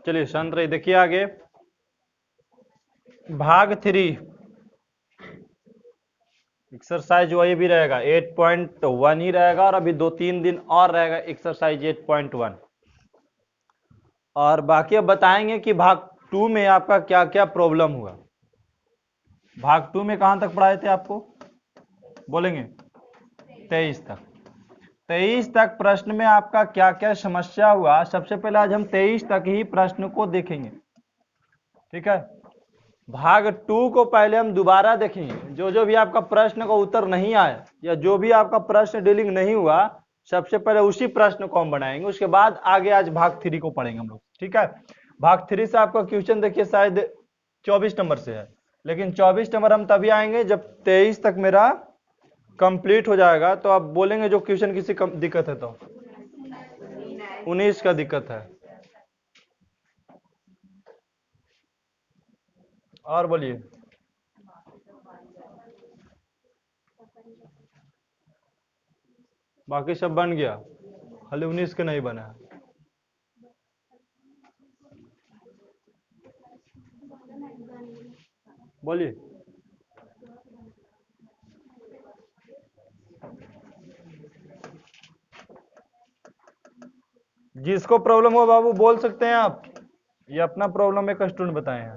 चलिए शांत रहिए। देखिए आगे भाग 3 एक्सरसाइज वही भी रहेगा, 8.1 ही रहेगा और अभी 2-3 दिन और रहेगा एक्सरसाइज 8.1। और बाकी अब बताएंगे कि भाग 2 में आपका क्या क्या प्रॉब्लम हुआ। भाग 2 में कहां तक पढ़ाए थे आपको, बोलेंगे 23 तक। 23 तक प्रश्न में आपका क्या क्या समस्या हुआ, सबसे पहले आज हम 23 तक ही प्रश्न को देखेंगे, ठीक है। भाग 2 को पहले हम दोबारा देखेंगे, जो जो भी आपका प्रश्न का उत्तर नहीं आया या जो भी आपका प्रश्न डीलिंग नहीं हुआ, सबसे पहले उसी प्रश्न को हम बनाएंगे, उसके बाद आगे आज भाग 3 को पढ़ेंगे हम लोग, ठीक है। भाग 3 से आपका क्वेश्चन देखिए शायद 24 नंबर से है, लेकिन 24 नंबर हम तभी आएंगे जब 23 तक मेरा कंप्लीट हो जाएगा। तो आप बोलेंगे जो क्वेश्चन किसी दिक्कत है तो 19 का दिक्कत है। और बोलिए, बाकी सब बन गया, खाली 19 के नहीं बना है। बोलिए, जिसको प्रॉब्लम हो बाबू बोल सकते हैं आप, ये अपना प्रॉब्लम एक स्टूडेंट बताए हैं।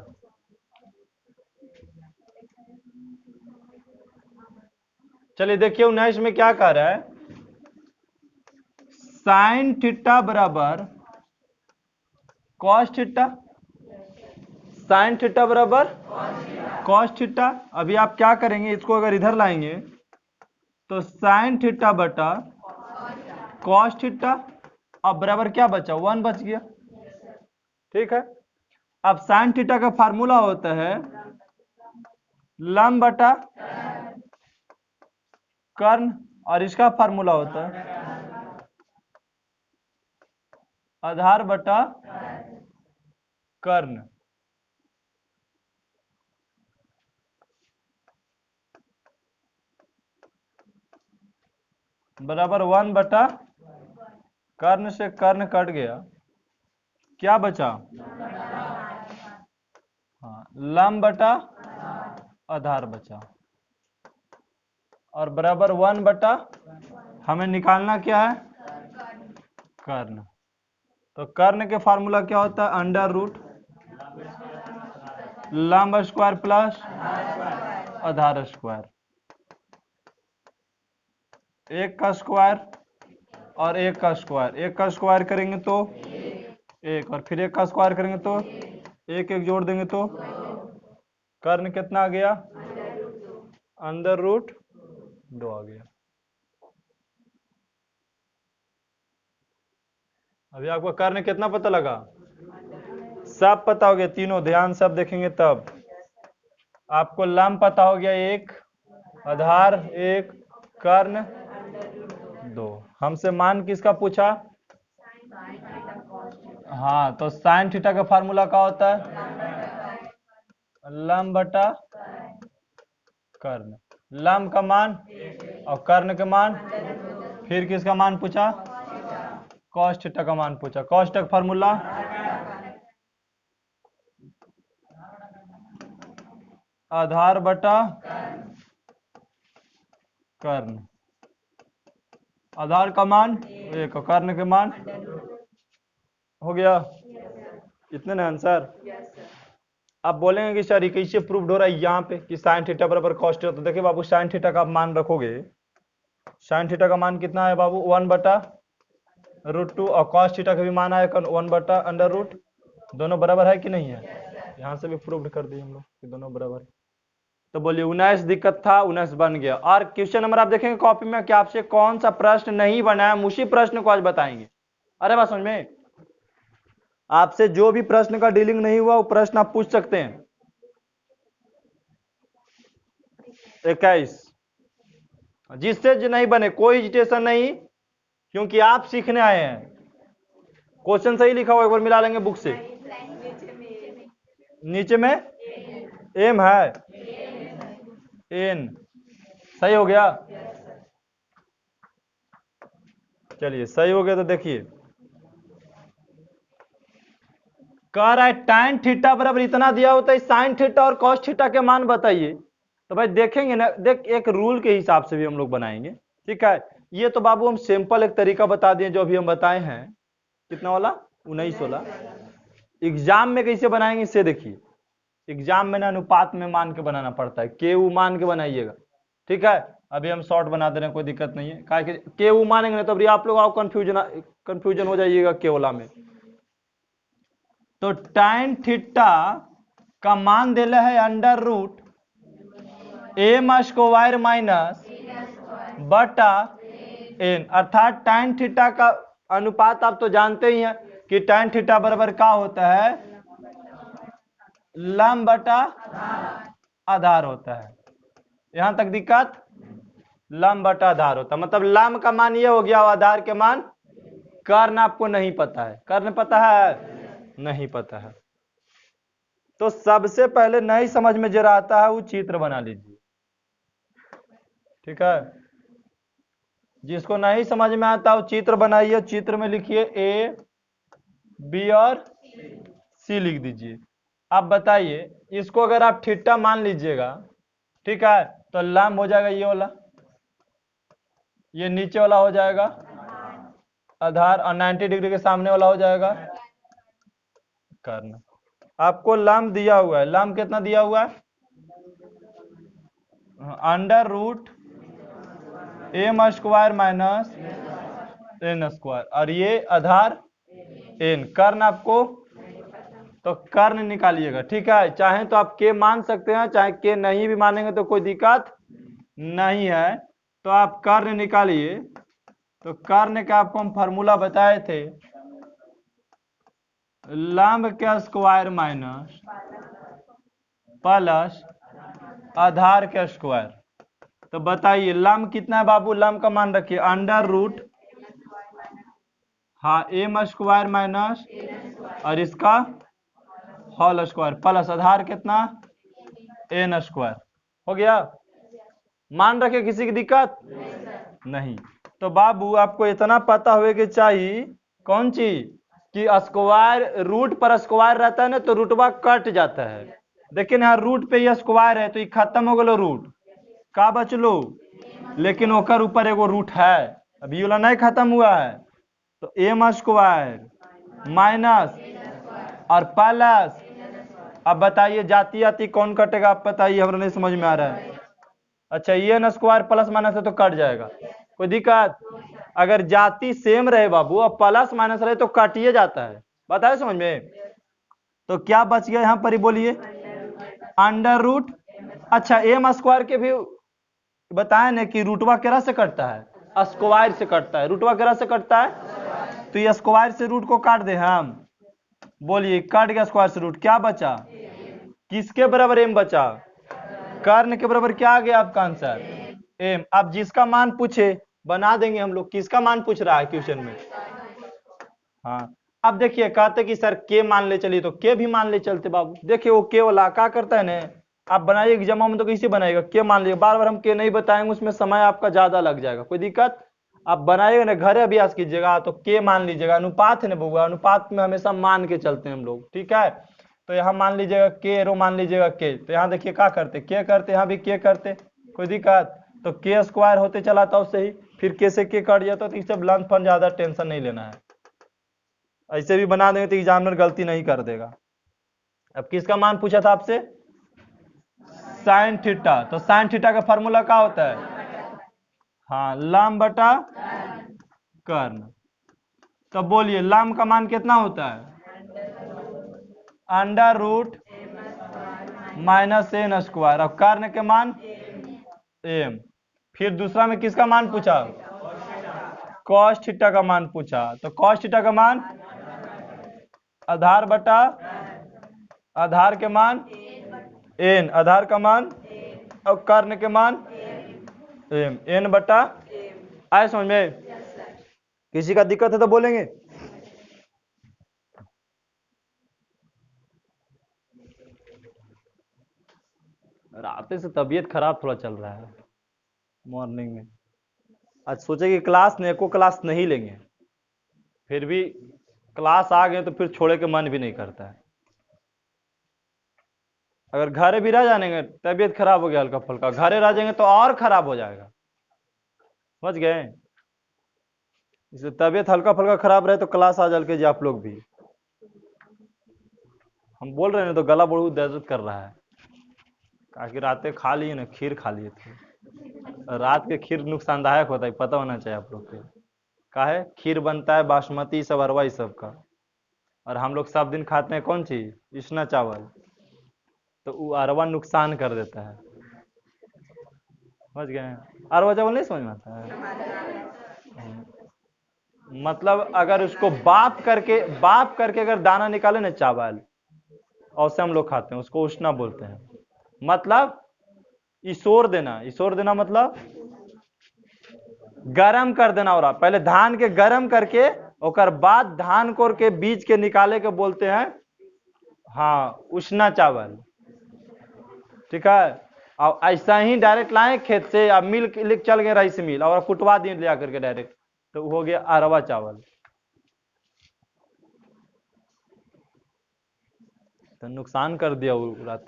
चलिए देखिए 19 में क्या कह रहा है, साइन थीटा बराबर कॉस थीटा, साइन थीटा बराबर कॉस थीटा। अभी आप क्या करेंगे, इसको अगर इधर लाएंगे तो साइन थीटा बटा कॉस थीटा, अब बराबर क्या बचा, 1 बच गया, ठीक है। अब साइन थीटा का फार्मूला होता है लंब बटा कर्ण, और इसका फार्मूला होता है आधार बटा कर्ण। बराबर 1 बटा कर्ण से कर्ण कट गया, क्या बचा, हाँ लंब बटा आधार बचा, और बराबर 1 बटा हमें निकालना क्या है, कर्ण। तो कर्ण के फार्मूला क्या होता है, अंडर रूट लंब स्क्वायर प्लस आधार स्क्वायर, एक का स्क्वायर और एक का स्क्वायर, एक का स्क्वायर करेंगे तो एक, और फिर एक का स्क्वायर करेंगे तो एक, एक जोड़ देंगे तो कर्ण कितना आ गया, अंडर रूट 2 आ गया। अभी आपको कर्ण कितना पता लगा, सब पता हो गया, तीनों ध्यान सब देखेंगे तब। आपको लंब पता हो गया 1, आधार 1, कर्ण 2। हमसे मान किसका पूछा, हाँ तो साइन थीटा का फार्मूला क्या होता है, लंब बटा कर्ण, लंब का मान और कर्ण का मान, फिर किसका मान पूछा, कॉस थीटा का मान पूछा। कॉस थीटा का फार्मूला आधार बटा कर्ण, आधार का मान 1 और कर्ण के मान, हो गया इतने ना आंसर। आप बोलेंगे कि सर ये कैसे प्रूव्ड हो रहा है यहाँ पे कि साइन थीटा बराबर कॉस थीटा, तो देखिए बाबू साइन थीटा का मान रखोगे, साइन थीटा का मान कितना है बाबू, 1 बटा रूट 2, और कॉस थीटा का भी मान है 1 बटा अंडर रूट, दोनों बराबर है कि नहीं है, यहाँ से भी प्रूव्ड कर दिए हम लोग कि दोनों बराबर है। तो बोलिए 19 दिक्कत था, 19 बन गया। और क्वेश्चन नंबर आप देखेंगे कॉपी में कि आपसे कौन सा प्रश्न नहीं बना है, हम उसी प्रश्न को आज बताएंगे। अरे बात समझ में, आपसे जो भी प्रश्न का डीलिंग नहीं हुआ वो प्रश्न आप पूछ सकते हैं। 21 जिससे जो नहीं बने कोई एजिटेशन नहीं, क्योंकि आप सीखने आए हैं। क्वेश्चन सही लिखा हुआ एक बार मिला लेंगे बुक से, नीचे में एम है, एन सही हो गया। चलिए सही हो गया, तो देखिए कह रहा है tan थीटा बराबर इतना दिया होता है, sin थीटा और cos थीटा के मान बताइए। तो भाई देखेंगे ना, देख एक रूल के हिसाब से भी हम लोग बनाएंगे, ठीक है। ये तो बाबू हम सिंपल एक तरीका बता दिए जो अभी हम बताए हैं, कितना वाला 19 वाला। एग्जाम में कैसे बनाएंगे इसे देखिए। एग्जाम में ना अनुपात में मान के बनाना पड़ता है, केयू मान के बनाइएगा, ठीक है। अभी हम शॉर्ट बना दे रहे हैं, कोई दिक्कत नहीं है, काहे कि केयू मानेंगे ना तो अभी आप लोग आओ कंफ्यूजन हो जाइएगा केवला में। तो tan थीटा का मान दिला है under root M square minus बटा एन, अर्थात tan थीटा का अनुपात आप तो जानते ही हैं कि tan थीटा बराबर क्या होता है, लंब बटा आधार होता है। यहां तक दिक्कत, लंब बटा आधार होता है, मतलब लंब का मान ये हो गया, आधार के मान। कर्ण आपको नहीं पता है, कर्ण पता है नहीं पता है, तो सबसे पहले नहीं समझ में जरा आता है वो चित्र बना लीजिए, ठीक है। जिसको नहीं समझ में आता वो चित्र बनाइए, चित्र में लिखिए ए बी और सी लिख दीजिए। अब बताइए इसको अगर आप थीटा मान लीजिएगा, ठीक है, तो लंब हो जाएगा ये वाला, ये नीचे वाला हो जाएगा आधार, और 90 डिग्री के सामने वाला हो जाएगा कर्ण। आपको लंब दिया हुआ है, लंब कितना दिया हुआ है, under root M square minus N square, और ये आधार एन। कर्ण आपको, तो कर्ण निकालिएगा, ठीक है। चाहे तो आप के मान सकते हैं, चाहे के नहीं भी मानेंगे तो कोई दिक्कत नहीं है। तो आप कर्ण निकालिए। तो कर्ण का आपको हम फॉर्मूला बताए थे, लंब के स्क्वायर माइनस प्लस आधार के स्क्वायर। तो बताइए लंब कितना है बाबू, लंब का मान रखिए अंडर रूट, हाँ एम स्क्वायर माइनस और इसका होल स्क्वायर प्लस आधार कितना एन स्क्वायर, हो गया। मान रखे, किसी की दिक्कत नहीं। तो बाबू आपको इतना पता हुए कि चाहिए कौन चीज, कि स्क्वायर रूट पर स्क्वायर रहता है ना तो रूटवा कट जाता है। लेकिन यहाँ रूट पे ये स्क्वायर है तो ये खत्म हो गलो, रूट का बचलो, लेकिन ओकर ऊपर एगो रूट है, अभी वाला नहीं खत्म हुआ है। तो एम स्क्वायर माइनस और प्लस, अब बताइए जाती आती कौन कटेगा, आप बताइए, हमरा नहीं समझ में आ रहा है। अच्छा ये न स्क्वायर प्लस माइनस है तो कट जाएगा, कोई दिक्कत। अगर जाति सेम रहे बाबू और प्लस माइनस रहे तो काटिए जाता है, बताए समझ में। तो क्या बच गया यहाँ पर ही बोलिए, अंडर रूट। अच्छा एम स्क्वायर के भी बताए ना कि रूटवा केरा से कटता है, स्क्वायर से कटता है, रूटवा केरा से कटता है। तो ये स्क्वायर से रूट को काट दे हम, बोलिए कट गया स्क्वायर से रूट, क्या बचा, किसके बराबर एम बचा, कर्ण के बराबर क्या आ गया आपका आंसर एम। अब जिसका मान पूछे बना देंगे हम लोग, किसका मान पूछ रहा है क्वेश्चन में, हाँ। अब देखिए कहते कि सर के मान ले चलिए, तो के भी मान ले चलते बाबू। देखिए वो के वाला क्या करता है ना, आप बनाइए एग्जाम में तो कैसे बनाएगा, के मान लीजिए, बार बार हम के नहीं बताएंगे, उसमें समय आपका ज्यादा लग जाएगा, कोई दिक्कत। आप बनाइएगा ना, घर अभ्यास कीजिएगा तो के मान लीजिएगा, अनुपात है ना बउआ, अनुपात में हमेशा मान के चलते हैं हम लोग, ठीक है। तो यहाँ मान लीजिएगा के, एरो मान लीजिएगा के, तो यहाँ देखिए क्या करते, के करते, यहाँ भी के करते, कोई दिक्कत। तो के स्क्वायर होते चला था उससे ही, फिर के से के कट जाता, तो इससे लंथ फन ज्यादा टेंशन नहीं लेना है, ऐसे भी बना देंगे तो एग्जामिनर गलती नहीं कर देगा। अब किसका मान पूछा था आपसे, साइन थीटा। तो साइन थीटा का फॉर्मूला क्या होता है, हाँ लंब बटा कर्ण। तो बोलिए लंब का मान कितना होता है, under root minus N square, और कर्ण के मान एम। फिर दूसरा में किसका मान पूछा, कॉस थीटा का मान पूछा। तो कॉस थीटा का मान आधार बटा आधार के मान एन, आधार का मान और कर्ण के मान एम, एन बटा। आए समझ में, किसी का दिक्कत है तो बोलेंगे। रात से तबीयत खराब थोड़ा चल रहा है मॉर्निंग में, आज सोचे कि क्लास ने एको क्लास नहीं लेंगे, फिर भी क्लास आ गए तो फिर छोड़े के मन भी नहीं करता है। अगर घरे भी रह जाएंगे, तबीयत खराब हो गया हल्का फुल्का, घरे रह जाएंगे तो और खराब हो जाएगा, समझ गए। इसलिए तबीयत हल्का फुल्का खराब रहे तो क्लास आ जा कीजिए आप लोग भी। हम बोल रहे हैं तो गला बहुत दर्द कर रहा है, ताकि रातें खा लिए ना, खीर खा लिए थे। रात के खीर नुकसानदायक होता है, पता होना चाहिए आप लोग को। का है खीर बनता है बासमती सब, अरवा सब का, और हम लोग सब दिन खाते हैं कौन चीज, इसना चावल, तो वो अरवा नुकसान कर देता है, समझ गए। अरवा चावल नहीं समझ में आता है। मतलब अगर उसको बाप करके अगर दाना निकाले ना चावल, और से हम लोग खाते हैं, उसको उष्णा बोलते हैं। मतलब इसोर देना मतलब गरम कर देना। और पहले धान के गरम करके और बाद धान कोर के बीज के निकाले के बोलते हैं हाँ उष्णा चावल, ठीक है। और ऐसा ही डायरेक्ट लाए खेत से, अब मिल चल गए राइस मिल और कुटवा दिए ले करके डायरेक्ट, तो हो गया अरवा चावल। तो नुकसान कर दिया वो रात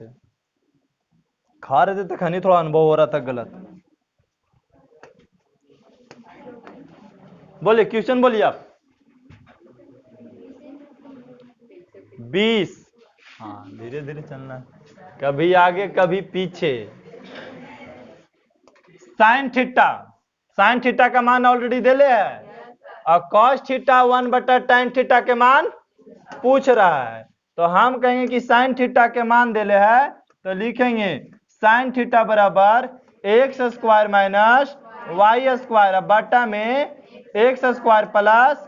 खा रहे थे, तो खानी थोड़ा अनुभव हो रहा था गलत। बोलिए क्वेश्चन बोलिए आप। 20, हाँ धीरे धीरे चलना, कभी आगे कभी पीछे। साइन थीटा का मान ऑलरेडी दे ले है, और कॉस थीटा 1/tan थीटा के मान पूछ रहा है। तो हम कहेंगे कि साइन थीटा के मान दे ले है, तो लिखेंगे साइन थीटा बराबर X square minus Y square बटा में x square plus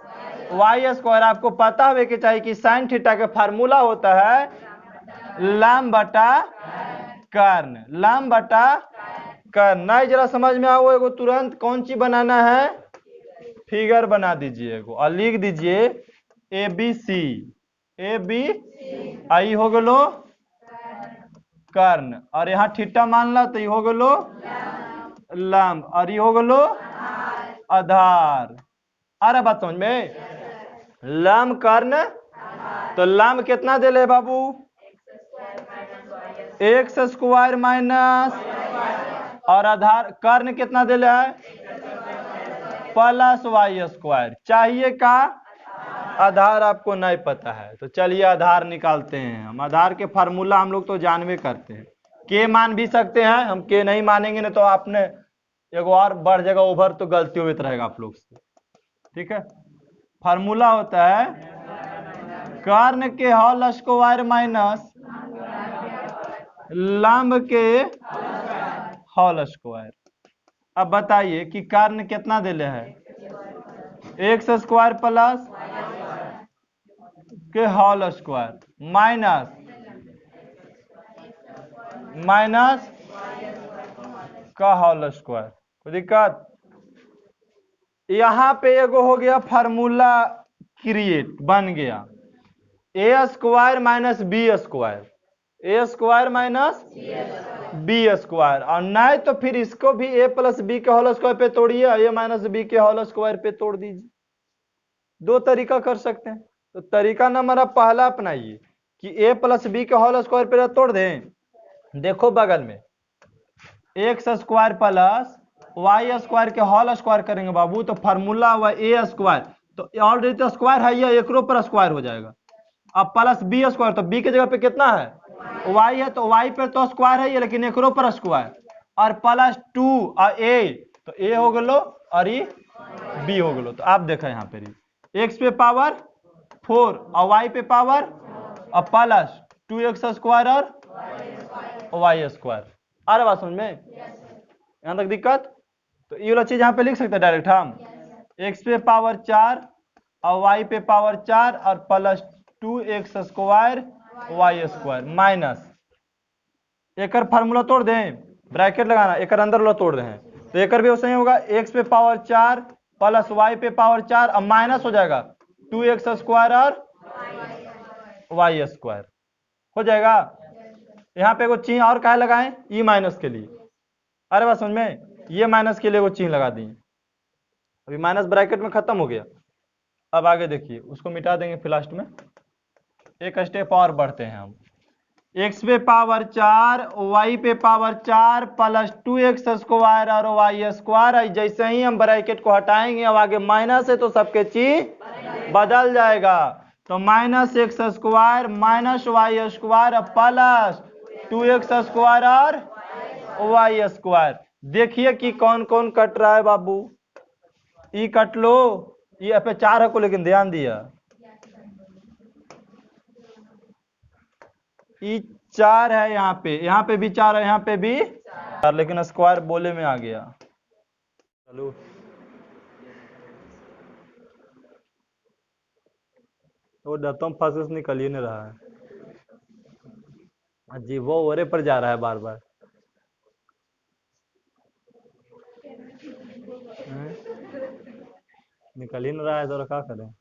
Y square. आपको पता होवे कि चाहिए कि साइन थीटा का फार्मूला होता है लंब बटा कर्ण, लंब बटा कर्ण। नहीं जरा समझ में आओ, एगो तुरंत कौन सी बनाना है, फिगर बना दीजिए एगो और लिख दीजिए A B C, A B I हो गलो कर्ण, और यहाँ थीटा मान ला तो ये हो गलो लंब, और ये हो गलो आधार। आ रहा बात समझ में, लंब कर्ण। तो लंब कितना दे ले बाबू, एक्स स्क्वायर माइनस, और आधार कर्ण कितना दे ले है प्लस वाई स्क्वायर। चाहिए का आधार आपको नहीं पता है, तो चलिए आधार निकालते हैं हम। आधार के फार्मूला हम लोग तो जानवे करते हैं, के मान भी सकते हैं हम, के नहीं मानेंगे ना तो आपने एगो और बढ़ जाएगा ओवर, तो गलती होती रहेगा आप लोग से, ठीक है। फार्मूला होता है कर्ण के होल स्क्वायर माइनस लंब के होल स्क्वायर। अब बताइए कि कर्ण कितना दे ले है, एक्स स्क्वायर प्लस के होल स्क्वायर माइनस का होल स्क्वायर। कोई दिक्कत, यहां पे एगो हो गया फार्मूला क्रिएट बन गया, ए स्क्वायर माइनस बी स्क्वायर, ए स्क्वायर माइनस बी स्क्वायर। और नहीं तो फिर इसको भी ए प्लस बी के होल स्क्वायर पे तोड़िए, ए माइनस बी के होल स्क्वायर पे तोड़ दीजिए। दो तरीका कर सकते हैं। तो तरीका नंबर आप पहला अपनाइए कि ए प्लस बी के होल स्क्वायर पे तोड़ दें। देखो बगल में x square plus Y square के होल स्क्वायर करेंगे बाबू, तो फार्मूला हुआ ए स्क्वायर, तो ऑलरेडी तो स्क्वायर है, ये एक पर स्क्वायर हो जाएगा। अब प्लस बी स्क्वायर, तो बी की जगह पे कितना है वाई है, तो वाई पे तो स्क्वायर है ये, लेकिन एक पर स्क्वायर, और प्लस 2 और ए, तो ए हो गलो और ये बी हो गलो। तो आप देखा यहाँ पे एक्स पे पावर 4 और वाई पे पावर और प्लस 2x स्क्वायर और वाई स्क्वायर। आ रहा बात समझ में, यहां तक दिक्कत। तो ये वाला चीज यहाँ पे लिख सकते हैं डायरेक्ट हम, x पे पावर 4 और y पे पावर 4 और plus 2x square y square minus, एक फार्मूला तोड़ दें, ब्रैकेट लगाना, एक अंदर वाला तोड़ दें, तो एक भी वैसे ही होगा, x पे पावर 4 प्लस y पे पावर 4 और माइनस हो जाएगा 2x स्क्वायर और वाई स्क्वायर हो जाएगा। यहाँ पे एगो चिन्ह और काहे लगाएं, ई माइनस के लिए। अरे बात समझ में, ये माइनस के लिए वो चिन्ह लगा दी, अभी माइनस ब्रैकेट में खत्म हो गया। अब आगे देखिए, उसको मिटा देंगे फिर लास्ट में, एक स्टेप और बढ़ते हैं हम। x पे पावर 4 y पे पावर 4 प्लस 2x स्क्वायर और y स्क्वायर। जैसे ही हम ब्रैकेट को हटाएंगे अब आगे माइनस है तो सबके चीज बदल जाएगा। तो minus x square minus Y square plus 2x square और y स्क्वायर। देखिए कि कौन कौन कट रहा है बाबू। ई कट लो, ये पे 4 है को लेकिन ध्यान दिया, ई 4 है यहाँ पे भी 4 है, यहाँ पे भी 4, लेकिन स्क्वायर बोले में आ गया। चलो वो डरता हूँ फंस निकल ही नहीं रहा है जी, वो ओरे पर जा रहा है बार बार। निकल ही नहीं रहा है तो क्या करें।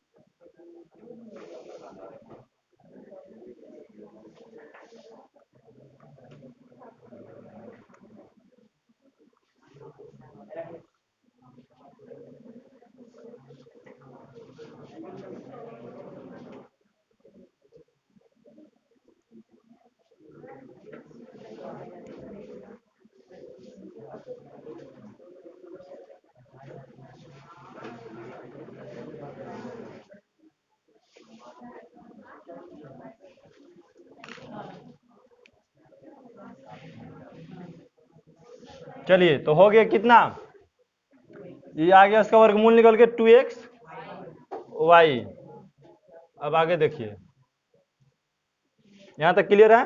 चलिए तो हो गया कितना, ये आ गया इसका वर्गमूल निकल के 2x y। अब आगे देखिए, यहां तक क्लियर है।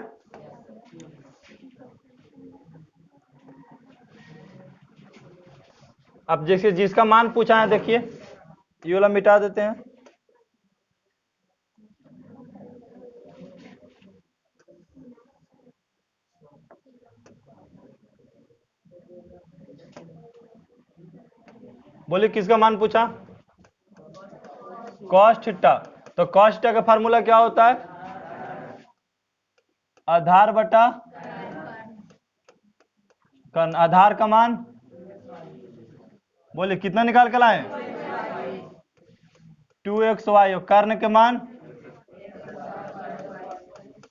अब जैसे जिसका मान पूछा है देखिए, ये वाला मिटा देते हैं। बोलिए किसका मान पूछा, cos थीटा। तो cos थीटा का फार्मूला क्या होता है, आधार बटा कर्ण। आधार का मान बोलिए कितना निकाल कर लाए, 2xy। और कर्ण के मान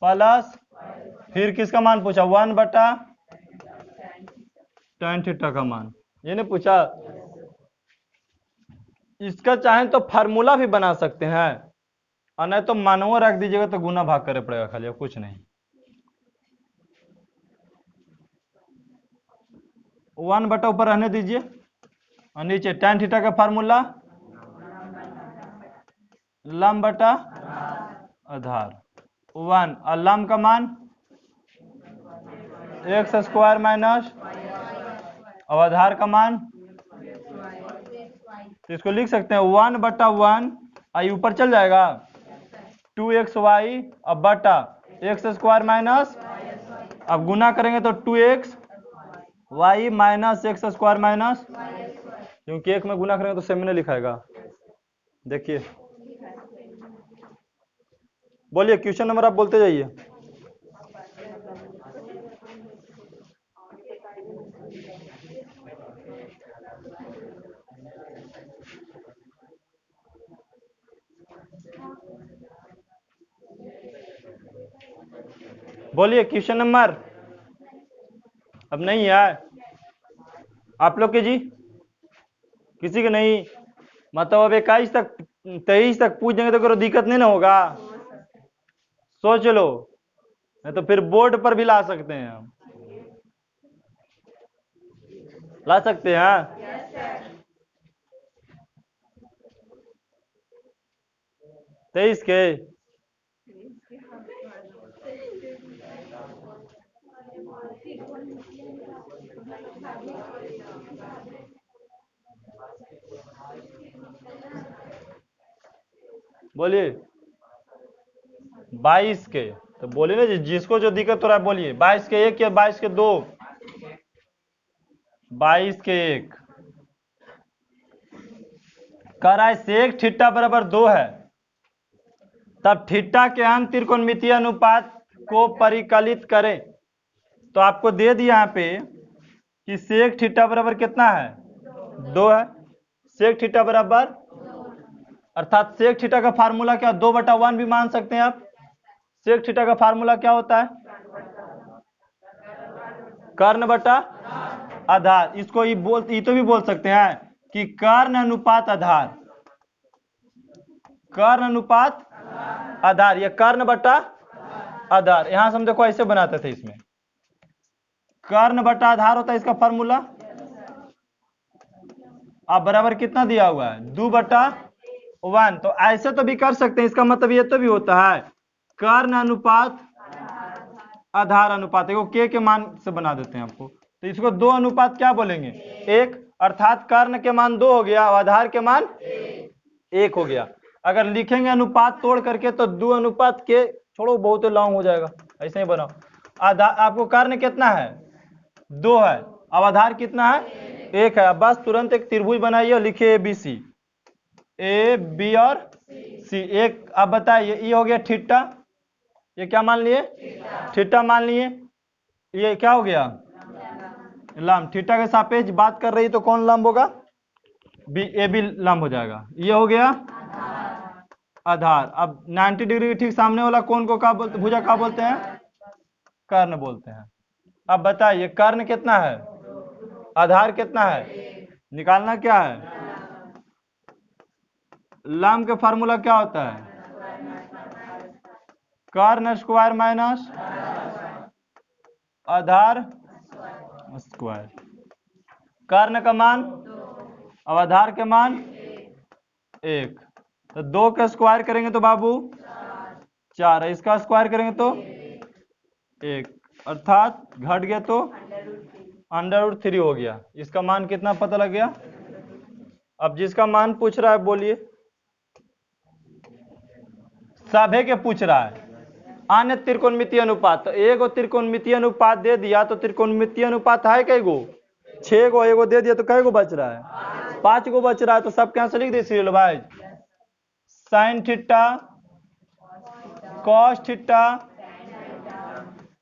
प्लस, फिर किसका मान पूछा, 1 बटा tan थीटा का मान। ये नहीं पूछा। इसका चाहे तो फार्मूला भी बना सकते हैं और नहीं तो मानव रख दीजिएगा तो गुना भाग करे पड़ेगा खाली, अब कुछ नहीं। 1 बटा ऊपर रहने दीजिए और नीचे tan थीटा का फार्मूला लंब बटा आधार 1 और लंब का मान एक्स स्क्वायर माइनस, अब आधार का मान, तो इसको लिख सकते हैं 1 बटा 1 आई ऊपर चल जाएगा 2xy अब बटा एक्स स्क्वायर माइनस, अब गुना करेंगे तो 2xy minus x square minus, क्योंकि एक में गुना करेंगे तो सेम में लिखाएगा। देखिए बोलिए क्वेश्चन नंबर आप बोलते जाइए। बोलिए क्वेश्चन नंबर अब नहीं है आप लोग के जी, किसी के नहीं, मतलब अब 21 तक 23 तक पूछ देंगे तो कोई दिक्कत नहीं ना होगा। सोच लो, नहीं तो फिर बोर्ड पर भी ला सकते हैं हम, ला सकते हैं 23 के। बोलिए 22 के, तो बोलिए ना जिसको जो दिक्कत हो रहा है बोलिए। 22 के 1 या 22 के 2, 22 के 1 कह रहा है सेक थीटा बराबर 2 है, तब थीटा के अंत त्रिकोणमितीय अनुपात को परिकलित करें। तो आपको दे दिया यहाँ पे कि सेक थीटा बराबर कितना है, 2 है। सेक थीटा बराबर, अर्थात सेक थीटा का फार्मूला क्या, 2 बटा 1 भी मान सकते हैं आप। सेक थीटा का फार्मूला क्या होता है, कर्ण बटा आधार। इसको ये तो भी बोल सकते हैं कि कर्ण अनुपात आधार, कर्ण अनुपात आधार, या कर्ण बटा आधार। यहां से हम देखो ऐसे बनाते थे, इसमें कर्ण बटा आधार होता है इसका फॉर्मूला। अब बराबर कितना दिया हुआ है, 2/1। तो ऐसे तो भी कर सकते हैं, इसका मतलब ये तो भी होता है कर्ण अनुपात आधार अनुपात। देखो के मान से बना देते हैं आपको, तो इसको 2 अनुपात क्या बोलेंगे, 1, अर्थात कर्ण के मान 2 हो गया और आधार के मान 1 हो गया। अगर लिखेंगे अनुपात तोड़ करके तो 2 अनुपात के, छोड़ो बहुत लॉन्ग हो जाएगा, ऐसे ही बनाओ। आधार आपको कर्ण कितना है, 2 है, अब आधार कितना है, 1 है। अब बस तुरंत एक त्रिभुज बनाइए और लिखिए ABC, ए बी और सी। एक अब बताइए, ये हो गया थीटा, ये क्या मान लिए, थीटा मान लिए। ये क्या हो गया, लंब। थीटा के सापेक्ष बात कर रही तो कौन लंब होगा, ए बी लंब हो जाएगा। ये हो गया आधार। अब 90 डिग्री के ठीक सामने वाला कोण को क्या बोलते, भुजा क्या बोलते हैं, कर्ण बोलते हैं। अब बताइए कर्ण कितना है, आधार कितना है, निकालना क्या है। लंब का फार्मूला क्या होता है, कर्ण स्क्वायर माइनस आधार स्क्वायर। कर्ण का मान अब आधार के मान 1, तो 2 का स्क्वायर करेंगे तो बाबू 4 है, इसका स्क्वायर करेंगे तो 1, अर्थात घट गया तो √3 हो गया। इसका मान कितना पता लग गया। अब जिसका मान पूछ रहा है बोलिए, सभी के पूछ रहा है अन्य त्रिकोणमितीय अनुपात। तो एगो त्रिकोणमितीय अनुपात दे दिया, तो त्रिकोणमितीय अनुपात है कई गो, 6 गो, एगो दे दिया तो कई गो बच रहा है, 5 गो बच रहा है। तो सब क्या से लिख दे serial wise, sine theta, cos theta,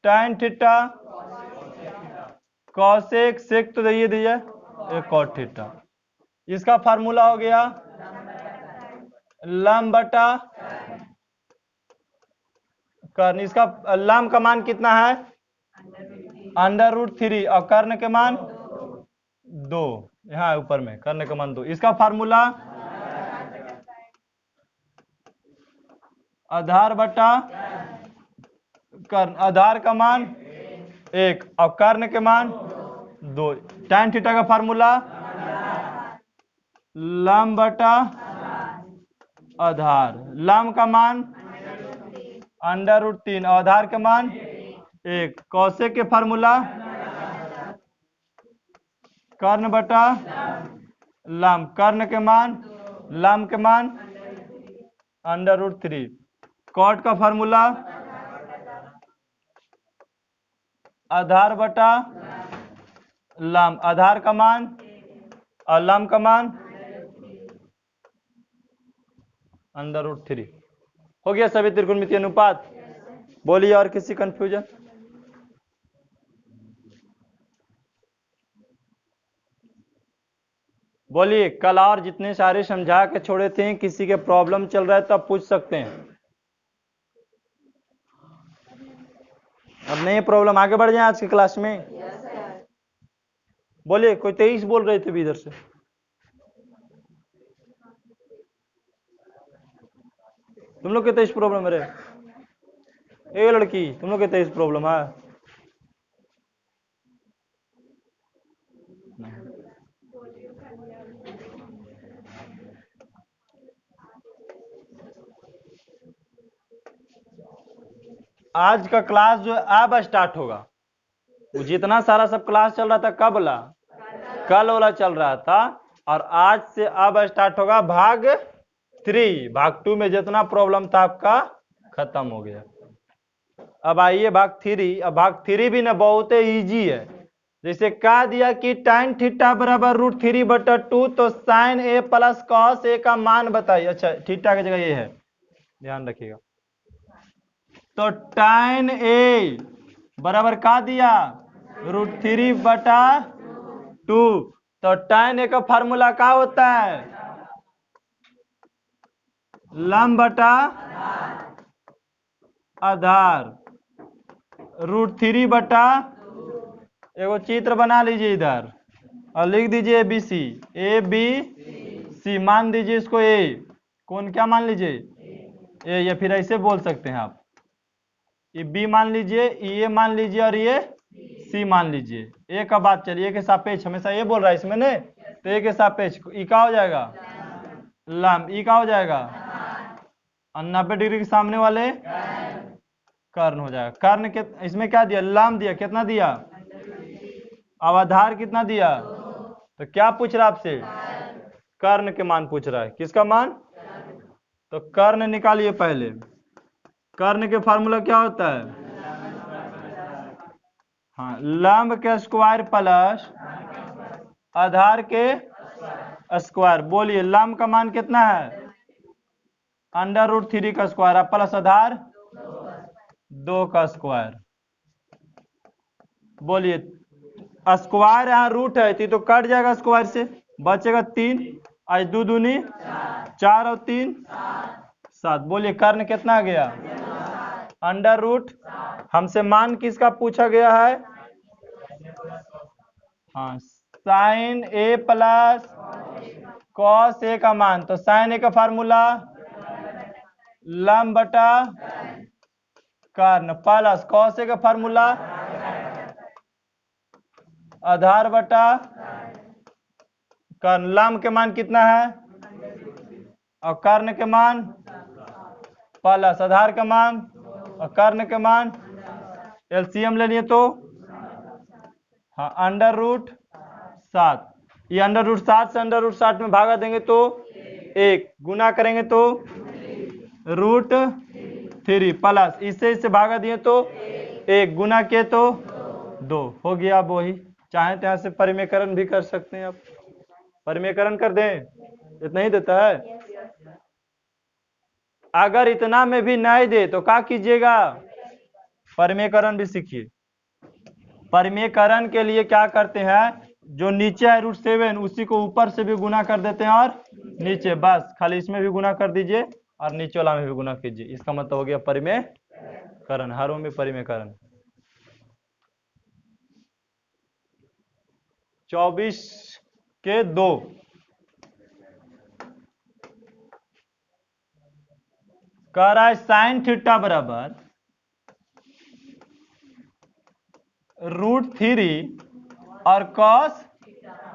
tan theta, cosec sec तो दे दिया, एक कॉट थीटा। इसका फार्मूला हो गया लंब बटा कर्ण। इसका लंब का मान कितना है, √3 और कर्ण के मान 2, यहाँ ऊपर में कर्ण के मान 2। इसका फार्मूला आधार बटा कर्ण, आधार का मान 1 और कर्ण के मान 2। टैन थीटा का फार्मूला लंब बटा आधार, लंब का मान √3 और आधार के मान 1। कौशेक के फार्मूला कर्ण बटा लंब, कर्ण के मान लंब के मान √3। कॉट का फार्मूला आधार बटा लंब, आधार का मान और लंब का मान √3। हो गया सभी त्रिकोणमितीय अनुपात। बोलिए और किसी कंफ्यूजन। बोलिए, कल और जितने सारे समझा के छोड़े थे, किसी के प्रॉब्लम चल रहा है तब पूछ सकते हैं। अब नहीं प्रॉब्लम, आगे बढ़ जाए आज की क्लास में। बोलिए, कोई 23 बोल रहे थे भी इधर से। तुम लोग के 23 प्रॉब्लम है, ए लड़की तुम लोग के 23 प्रॉब्लम है। आज का क्लास जो अब स्टार्ट होगा, वो जितना सारा सब क्लास चल रहा था कब वाला, कल वाला चल रहा था, और आज से अब स्टार्ट होगा भाग 3। भाग 2 में जितना प्रॉब्लम था आपका खत्म हो गया। अब आइए भाग 3। अब भाग 3 भी ना बहुत इजी है। जैसे कहा दिया कि tan थीटा बराबर √3/2, तो sin a plus cos a का मान बताइए। अच्छा, थीटा की जगह ये है, ध्यान रखिएगा। तो tan a बराबर का दिया √3/2। तो tan a का फार्मूला क्या होता है, लंब बटा आधार √3/2 एगो चित्र बना लीजिए इधर और लिख दीजिए ABC, ABC मान दीजिए इसको A, कौन क्या मान लीजिए A, या फिर ऐसे बोल सकते हैं आप, ये B मान लीजिए, ये मान लीजिए और ये C मान लीजिए। A का बात चलिए के सापेक्ष, हमेशा ये बोल रहा है इसमें ने, तो A के सापेक्ष ई का हो जाएगा लंब, ई का हो जाएगा और 90 डिग्री के सामने वाले कर्ण हो जाएगा। कर्ण के इसमें क्या दिया, लंब दिया, कितना दिया, अब आधार कितना दिया, तो क्या पूछ रहा है आपसे, कर्ण के मान पूछ रहा है, किसका मान, तो कर्ण निकालिए पहले। कर्ण के फार्मूला क्या होता है, हाँ लंब के स्क्वायर प्लस आधार के स्क्वायर। बोलिए लंब का मान कितना है, √3 का स्क्वायर प्लस आधार 2 का स्क्वायर। बोलिए स्क्वायर यहाँ रूट है तो कट जाएगा स्क्वायर से, बचेगा 3, आज 2 दूनी 4 और 3 7। बोलिए कर्ण कितना आ गया, √ हमसे मान किसका पूछा गया है, हाँ sin A plus cos A का मान, तो sin A का फार्मूला लंब बटा कर्ण प्लस cos A का फार्मूला आधार बटा कर्ण। लंब के मान कितना है और कर्ण के मान प्लस आधार का मान और कर्ण के मान, एलसीएम ले लिए तो हाँ √7, ये √7 से √7 में भागा देंगे तो 1, गुना करेंगे तो √3 प्लस इससे भागा दिए तो 1, गुना किए तो 2 हो गया। अब वही चाहे तो यहाँ से परिमेयकरण भी कर सकते हैं, आप परिमेयकरण कर दें, इतना ही देता है। अगर इतना में भी नहीं दे तो क्या कीजिएगा, परिमेयकरण भी सीखिए। परिमेयकरण के लिए क्या करते हैं, जो नीचे है √7 उसी को ऊपर से भी गुना कर देते हैं और नीचे, बस खाली इसमें भी गुना कर दीजिए और नीचे वाला में भी गुना कीजिए, इसका मतलब हो गया परिमेयकरण, हरों में परिमेयकरण। 24 के 2 कह रहा है sin थीटा बराबर √3 और cos,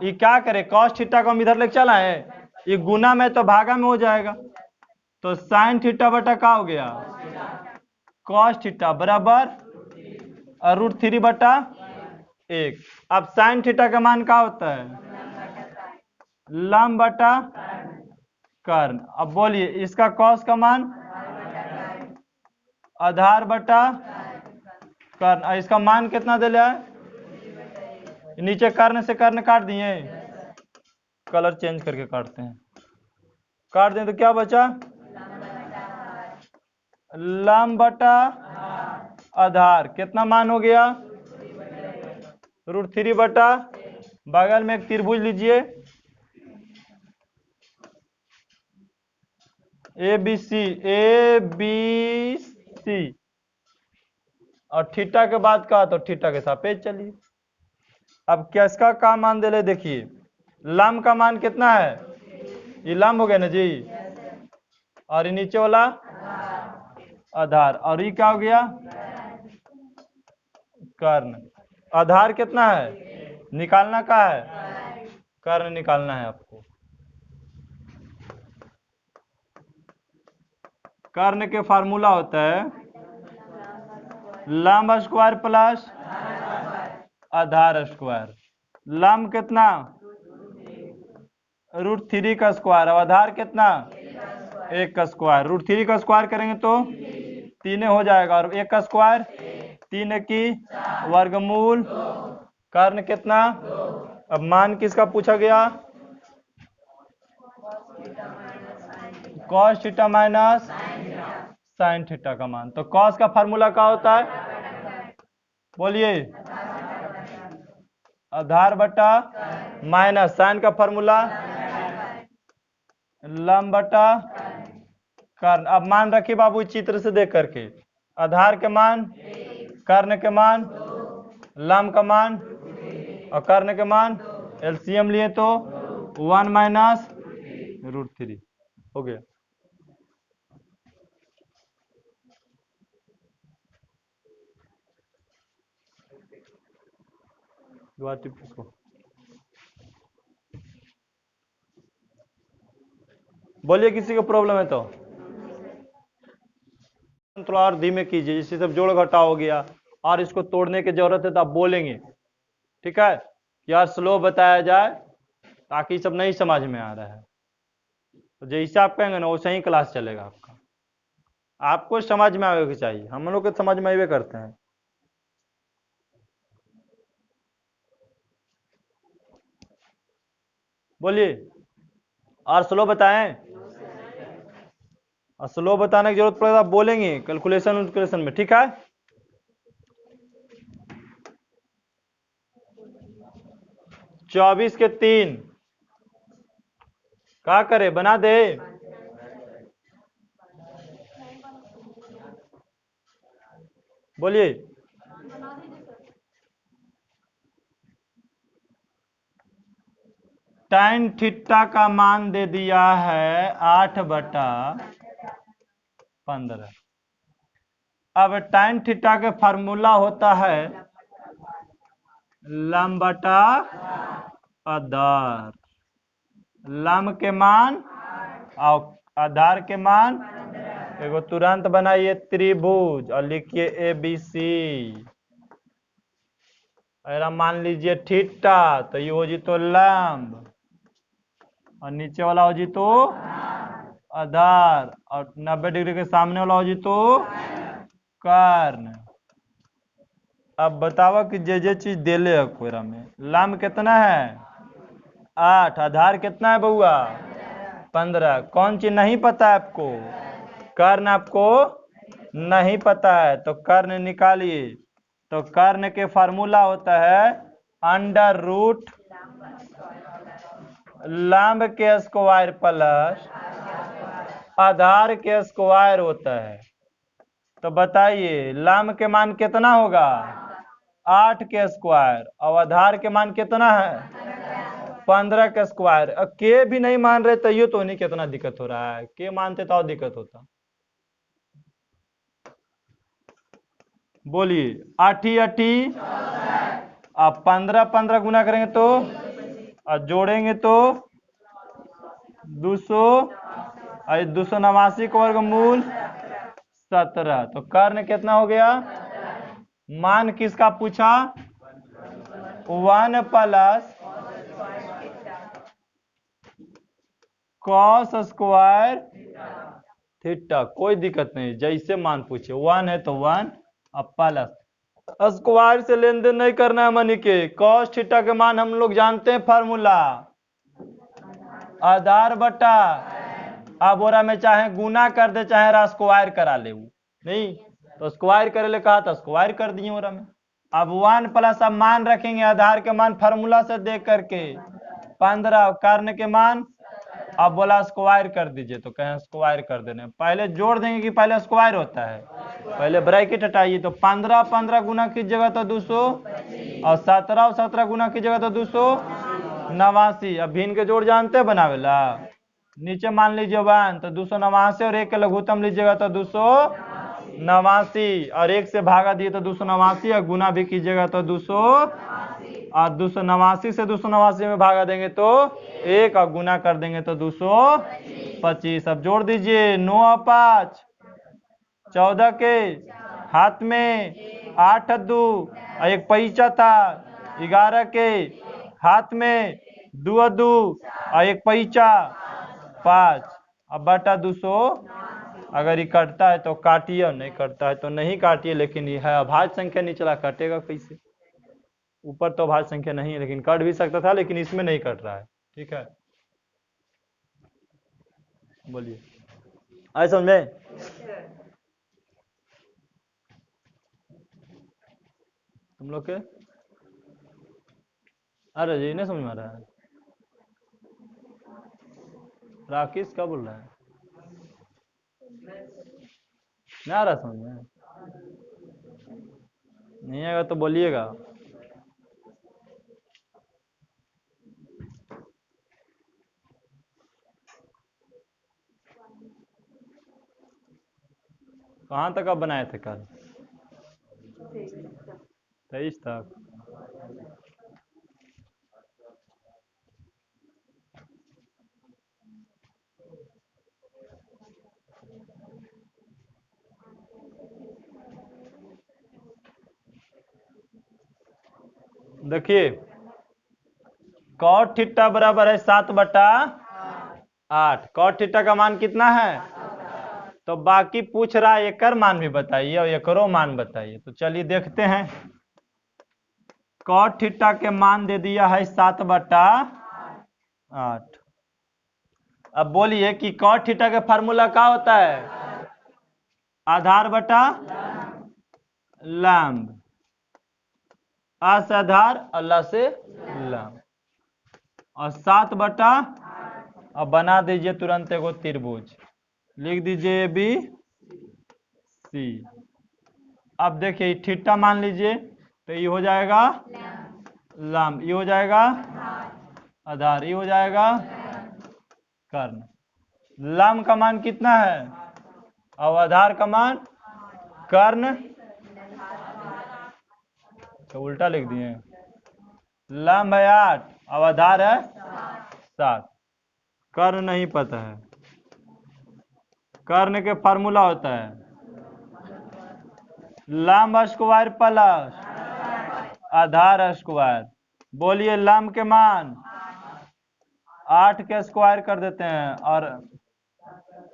ये क्या करे, cos थीटा को हम इधर लेके चला है, ये गुना में तो भागा में हो जाएगा, तो sin थीटा बटा क्या हो गया cos थीटा बराबर √3 बटा 1। अब sin थीटा का मान क्या होता है, लंब बटा कर्ण। अब बोलिए इसका cos का मान आधार बटा कर्ण, इसका मान कितना दे लिया है, नीचे कर्ण से कर्ण काट दिए, कलर चेंज करके काटते हैं, काट दें तो क्या बचा, लंब बटा आधार, कितना मान हो गया √3 बटा, बगल में एक त्रिभुज लीजिए ABC और थीटा के बाद का तो थीटा के सापेक्ष चलिए। अब किसका का मान दे ले, देखिए लंब का मान कितना है, ये लंब हो गया ना जी, और ये नीचे वाला आधार, और ये क्या हो गया कर्ण। आधार कितना है, निकालना का है, कर्ण निकालना है आपको। कर्ण के फार्मूला होता है लंब स्क्वायर प्लस आधार स्क्वायर। लंब कितना √3 का स्क्वायर, और आधार कितना 1 का स्क्वायर। √3 का स्क्वायर करेंगे तो 3 हो जाएगा, और 1 का स्क्वायर 3 की वर्गमूल। कर्ण कितना, अब मान किसका पूछा गया, cos theta minus sin theta का मान। तो cos का फार्मूला क्या होता है, बोलिए आधार बटा माइनस sin का फार्मूला लंब बटा कर्ण। अब मान रखिए बाबू चित्र से देख करके, आधार के मान, कर्ण के मान, लंब का मान और कर्ण के मान एलसीएम लिए तो 1 माइनस √3 हो गया। इसको बोलिए, किसी को प्रॉब्लम है तो थोड़ा और धीमे कीजिए, जिससे सब जोड़ घटा हो गया और इसको तोड़ने की जरूरत है तो आप बोलेंगे, ठीक है, यार स्लो बताया जाए ताकि सब नहीं समझ में आ रहा है। तो जैसे आप कहेंगे ना वैसे ही क्लास चलेगा आपका, आपको समझ में आवे के चाहिए, हम लोग को समझ में आवे करते हैं। बोलिए, और स्लो बताएं, और स्लो बताने की जरूरत पड़ेगा आप बोलेंगे कैलकुलेशन में, ठीक है। चौबीस के 3 क्या करे, बना दे। बोलिए, tan थीटा का मान दे दिया है 8/15। अब tan थीटा के फार्मूला होता है लंब बटा आधार, लंब के मान और आधार के मान, एगो तुरंत बनाइए त्रिभुज और लिखिए ABC। अगर हम मान लीजिए थीटा तो ये हो जी तो लंब और नीचे वाला हो जी तो आधार और 90 डिग्री के सामने वाला हो जी तो कर्ण। अब बतावा कि जे चीज देले है कोयरा में, लंब कितना है 8, आधार कितना है बउआ 15, कौन चीज नहीं पता है आपको, कर्ण आपको नहीं पता है तो कर्ण निकालिए। तो कर्ण के फार्मूला होता है अंडर रूट लंब के स्क्वायर प्लस आधार के स्क्वायर होता है। तो बताइए लंब के मान कितना होगा 8 के स्क्वायर और आधार के मान कितना है 15 के स्क्वायर। के भी नहीं मान रहे तो ये तो नहीं, कितना दिक्कत हो रहा है, के मानते तो और दिक्कत होता। बोलिए 8 8 आप 15 गुना करेंगे तो और जोड़ेंगे तो 200 और 289 का वर्गमूल 17। तो कर्ण कितना हो गया, मान किसका पूछा 1 प्लस कॉस स्क्वायर थीटा, कोई दिक्कत नहीं, जैसे मान पूछे 1 है तो 1 अब प्लस स्क्वायर से लेन देन नहीं करना है मनी के। कॉस थीटा के मान हम लोग जानते हैं फार्मूला आधार बटा, अब ओरा में चाहे गुना कर दे चाहे स्क्वायर करा ले, नहीं तो स्क्वायर करे ले कहा था स्क्वायर कर दिए ओरा में। अब 1 प्लस अब मान रखेंगे आधार के मान फार्मूला से देख करके 15, कर्ण के मान अब बोला स्क्वायर कर दीजिए तो कहें स्क्वायर कर देने, पहले जोड़ देंगे कि पहले स्क्वायर होता है, पहले ब्रैकेट हटाइए। तो 15 गुना कीजिएगा तो 200 और 17 गुना कीजिएगा तो 289। अब भिन्न के जोड़ जानते हैं बनावेला, नीचे मान लीजिए 1 तो 289 और 1 के लघुत्तम लीजिएगा तो 289 और 1 से भागा दिए तो 289 और गुना भी कीजिएगा तो 200 और 289 से 289 में भागा देंगे तो 1 और गुना कर देंगे तो 225। अब जोड़ दीजिए 9 और 5 14 के हाथ में 8 2 और एक पैसा था 11 के हाथ में 2 2 और एक पैसा 5। अब बटा 200, अगर ये कटता है तो काटिए और नहीं कटता है तो नहीं काटिए, लेकिन ये है अभाज्य संख्या, निचला कटेगा कैसे, ऊपर तो अभाज्य संख्या नहीं है लेकिन कट भी सकता था, लेकिन इसमें नहीं कट रहा है, ठीक है। बोलिए आए समझ में, तुम लोग के अरे जी नहीं समझ में आ रहा है, राकेश क्या बोल रहा है, नहीं आ रहा समझ में, नहीं आएगा तो बोलिएगा। कहाँ तक आप बनाए थे कल? 23 तक। देखिए कॉट थीटा बराबर है 7/8। कॉट थीटा का मान कितना है? तो बाकी पूछ रहा है एकर मान भी बताइए और एकरो मान बताइए। तो चलिए देखते हैं। कॉट थीटा के मान दे दिया है 7/8। अब बोलिए कि कॉट थीटा का फार्मूला क्या होता है? आधार बटा लंब। आ से आधार, अल्लाह से लंब, और 7/, अब बना दीजिए तुरंत एगो त्रिभुज, लिख दीजिए बी सी। अब देखिए थीटा मान लीजिए, तो ये हो जाएगा लंब, ये हो जाएगा आधार, ये हो जाएगा कर्ण। लंब का मान कितना है और आधार का मान? कर्ण, तो उल्टा लिख दिए। लंब है 8 और आधार है 7। कर्ण नहीं पता है। कर्ण के फार्मूला होता है लंब स्क्वायर प्लस आधार स्क्वायर। बोलिए लंब के मान 8 के स्क्वायर कर देते हैं और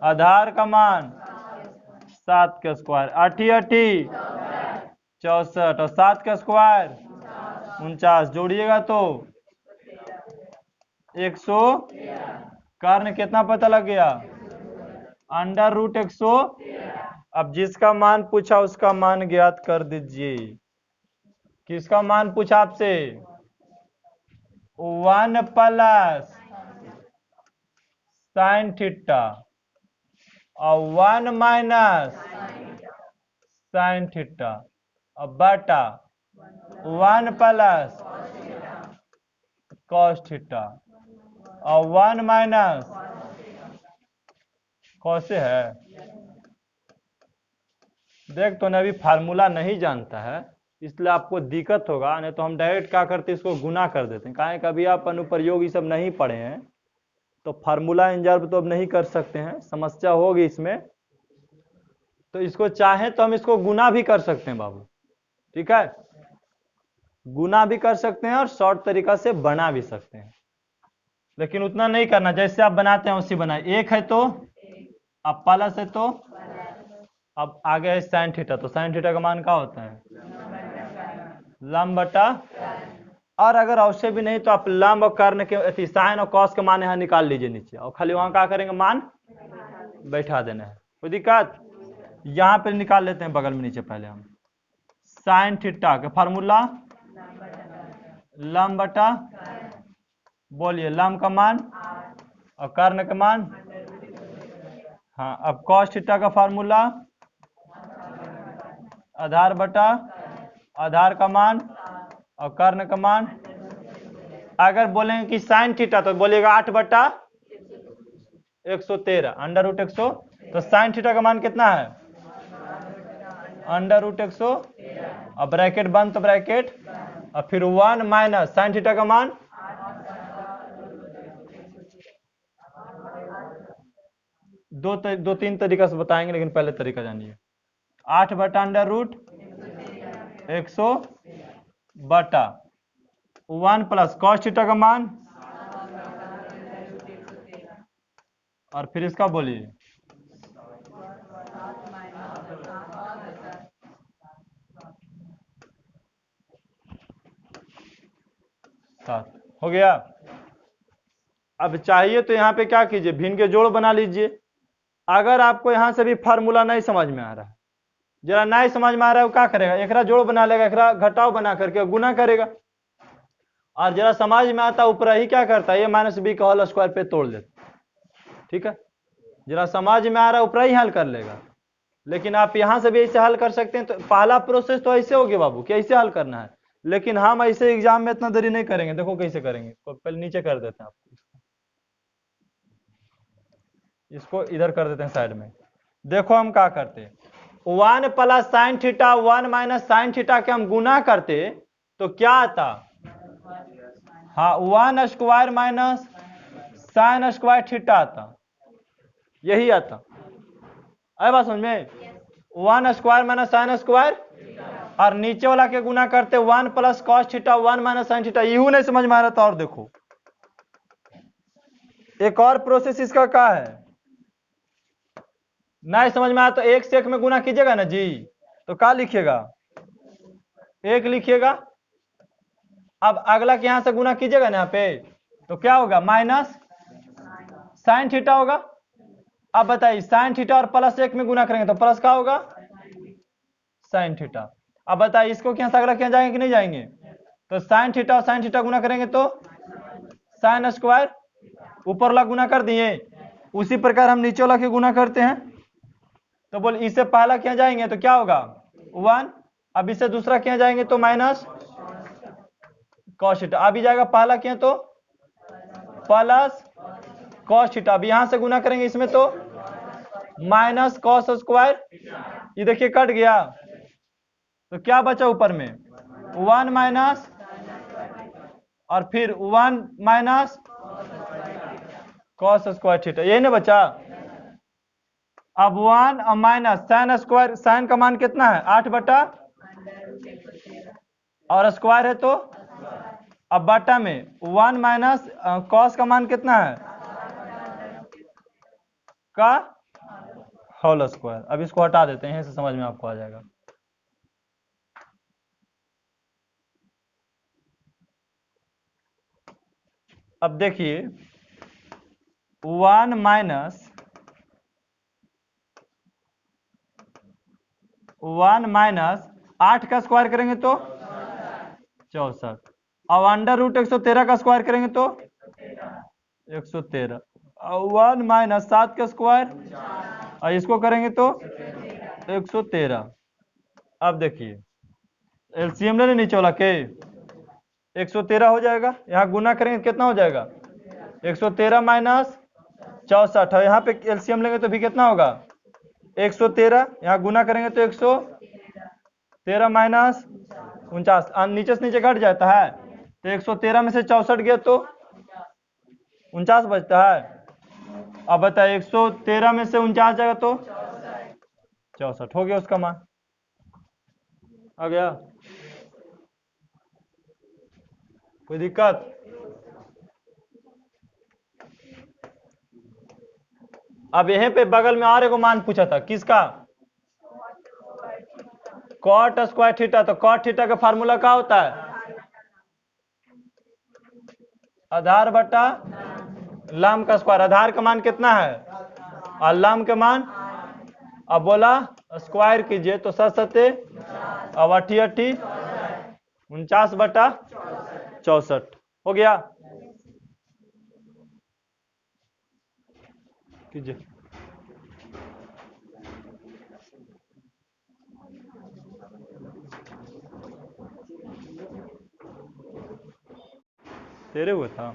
आधार का मान 7 के स्क्वायर। 8 64 और 7 का स्क्वायर 49, जोड़िएगा तो 100। कर्ण कितना पता लग गया? √100। अब जिसका मान पूछा उसका मान ज्ञात कर दीजिए। किसका मान पूछा आपसे? 1 प्लस साइन थीटा और 1 माइनस साइन थीटा और बटा 1 प्लस कॉस थीटा और 1 माइनस कॉसे है। देख तो अभी फार्मूला नहीं जानता है इसलिए आपको दिक्कत होगा, नहीं तो हम डायरेक्ट क्या करते इसको गुना कर देते हैं। कहें कभी आप अनुप्रयोग ये सब नहीं पढ़े हैं तो फार्मूला इंजर्व तो अब नहीं कर सकते हैं, समस्या होगी इसमें। तो इसको चाहे तो हम इसको गुना भी कर सकते हैं बाबू, ठीक है, गुना भी कर सकते हैं और शॉर्ट तरीका से बना भी सकते हैं, लेकिन उतना नहीं करना। जैसे आप बनाते हैं उसी बनाए। एक है तो अब प्लस है, तो अब आगे है साइन थीटा, तो साइन थीटा का मान क्या होता है? लंब बटा, और अगर अवश्य भी नहीं तो आप लंब और कर्ण के साइन और कॉस के मान यहाँ निकाल लीजिए नीचे, और खाली वहां क्या करेंगे मान बैठा देना है। कोई दिक्कत? यहाँ पे निकाल लेते हैं बगल में नीचे। पहले हम साइन थीटा का फार्मूला लंब बटा, बोलिए लंब का मान और कर्ण का मान। हाँ, अब कॉस थीटा का फार्मूला आधार बटा आधार का मान और कर्ण का मान। अगर बोलेंगे कि साइन थीटा तो बोलिएगा 8/113 √100। तो साइन थीटा का मान कितना है? √100, और ब्रैकेट बंद तो ब्रैकेट, और फिर 1 माइनस साइन थीटा का मान दो तीन तरीका से बताएंगे, लेकिन पहले तरीका जानिए। 8/√100 बटा 1 प्लस कॉस थीटा का मान, और फिर इसका बोलिए सात। हो गया। अब चाहिए तो यहाँ पे क्या कीजिए, भिन्न के जोड़ बना लीजिए। अगर आपको यहाँ से भी फार्मूला नहीं समझ में आ रहा है, जरा नहीं समझ में आ रहा है, वो क्या करेगा, एकरा जोड़ बना लेगा, एकरा घटाव बना करके गुना करेगा। और जरा समझ में आता ऊपर ही क्या करता है, a-b का होल स्क्वायर पे तोड़ देता, ठीक है। जरा समझ में आ रहा है ऊपर ही हल कर लेगा। लेकिन आप यहाँ से भी ऐसे हल कर सकते हैं। तो पहला प्रोसेस तो ऐसे हो गया बाबू कि ऐसे हल करना है, लेकिन हम ऐसे एग्जाम में इतना देरी नहीं करेंगे। देखो कैसे करेंगे, पहले नीचे कर देते हैं आपको, इसको इधर कर देते हैं साइड में। देखो हम क्या करते हैं, 1 plus sine theta 1 minus sine theta के हम गुना करते तो क्या आता? हाँ 1 square minus sine square theta आता, यही आता। अरे बात समझ में, 1 स्क्वायर माइनस साइन स्क्वायर और नीचे वाला के गुना करते 1 plus cos theta 1 minus sine theta. You नहीं समझ में आ रहा था। और देखो एक और प्रोसेस इसका क्या है, नहीं समझ में आया तो एक से एक में गुना कीजिएगा ना जी, तो क्या लिखिएगा? 1 लिखिएगा। अब अगला के यहां से गुना कीजिएगा ना यहाँ पे, तो क्या होगा? माइनस साइन थीटा होगा। अब बताइए साइन थीटा और प्लस 1 में गुना करेंगे तो प्लस क्या होगा? Sine theta. अब बताइए इसको क्या अगला क्या जाएंगे कि नहीं जाएंगे? तो साइन थीटा और साइन थीटा गुना करेंगे तो साइन स्क्वायर, ऊपर वाला गुना कर दिए। उसी प्रकार हम नीचे वाला के गुना करते हैं, तो बोल इससे पहला क्या जाएंगे तो क्या होगा? 1। अब इससे दूसरा क्या जाएंगे तो माइनस कॉस थीटा। अभी जाएगा पहला क्या तो प्लस कॉस थीटा। अब यहां से गुना करेंगे इसमें तो माइनस कॉस स्क्वायर। ये देखिए कट गया, तो क्या बचा ऊपर में? 1 माइनस और फिर 1 माइनस कॉस स्क्वायर थीटा, यही ना बचा। अब 1 और माइनस साइन स्क्वायर, साइन का मान कितना है? 8 बटा, और स्क्वायर है तो अब बटा में 1 माइनस कॉस का मान कितना है? का होल स्क्वायर। अब इसको हटा देते हैं, यहीं से समझ में आपको आ जाएगा। अब देखिए 1 माइनस 8 का स्क्वायर करेंगे तो 64। अब अंडर रूट 113 का स्क्वायर करेंगे तो 113। 1 माइनस 7 का स्क्वायर और इसको करेंगे तो 113। अब देखिए एलसीएम ले नीचे वाला के 113 हो जाएगा, यहाँ गुना करेंगे कितना हो जाएगा? 113 माइनस 64 है, यहाँ पे एलसीएम लेंगे तो भी कितना होगा? 113। यहाँ गुना करेंगे तो 113 माइनस 49, नीचे से नीचे घट जाता है, तो 113 में से 64 गया तो 49 बचता है। अब बताइए 113 में से 49 जाएगा तो 64 हो गया, उसका मान आ गया। कोई दिक्कत? अब यहीं पे बगल में और एक मान पूछा था, किसका? Cot square theta. तो कॉट थीटा का फार्मूला क्या होता है? आधार बटा लंब का स्क्वायर। आधार का मान कितना है और लंब का मान? अब बोला स्क्वायर कीजिए तो 7 अब 88 49 बटा 64 हो गया। कीजिए। तेरे हुए था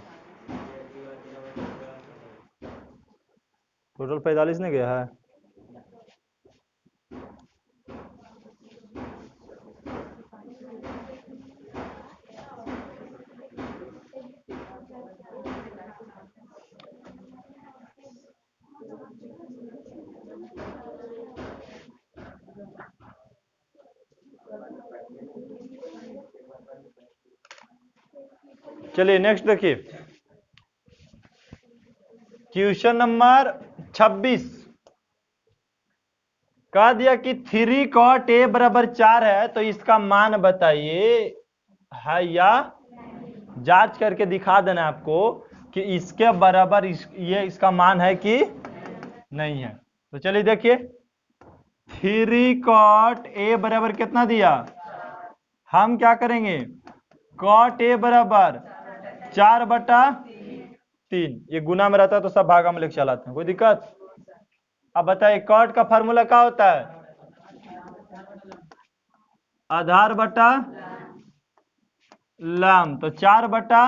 टोटल 45 नहीं गया है। चलिए नेक्स्ट देखिए क्वेश्चन नंबर 26। कह दिया कि 3 कॉट ए बराबर 4 है, तो इसका मान बताइए है या जांच करके दिखा देना आपको कि इसके बराबर ये इसका मान है कि नहीं है। तो चलिए देखिए 3 कॉट ए बराबर कितना दिया, हम क्या करेंगे कॉट ए बराबर 4 बटा 3, ये गुना में रहता है तो सब भागा में लेके चलाते हैं, कोई दिक्कत? अब बताइए कॉट का फार्मूला क्या होता है? आधार बटा लंब, तो 4 बटा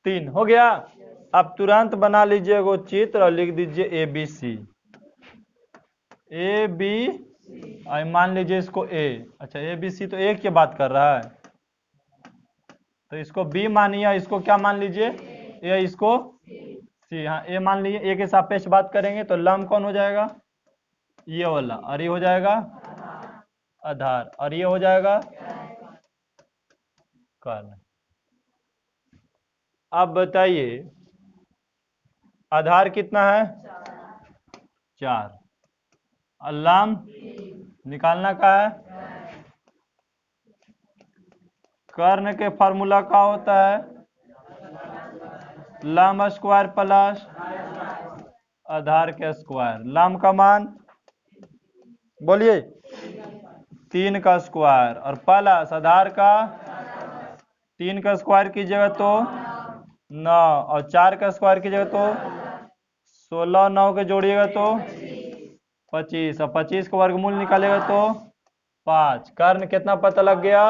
3 हो गया। अब तुरंत बना लीजिए वो चित्र और लिख दीजिए ABC। मान लीजिए इसको ए, अच्छा ए बी सी तो एक की बात कर रहा है, तो इसको बी मानिए, इसको क्या मान लीजिए ए, इसको सी। हाँ ए मान लीजिए, ए के सापेक्ष बात करेंगे तो लंब कौन हो जाएगा, ये वाला, और ये हो जाएगा आधार, और ये हो जाएगा कर्ण। अब बताइए आधार कितना है, 4, और लंब निकालना का है। कर्ण के फॉर्मूला का होता है लंब स्क्वायर प्लस आधार के स्क्वायर। लंब का मान बोलिए 3 का स्क्वायर, और प्लस आधार का 3 का स्क्वायर कीजिएगा तो 9, और 4 का स्क्वायर कीजिएगा तो 16, 9 के जोड़िएगा तो 25, और 25 का वर्गमूल निकालेगा तो 5। कर्ण कितना पता लग गया,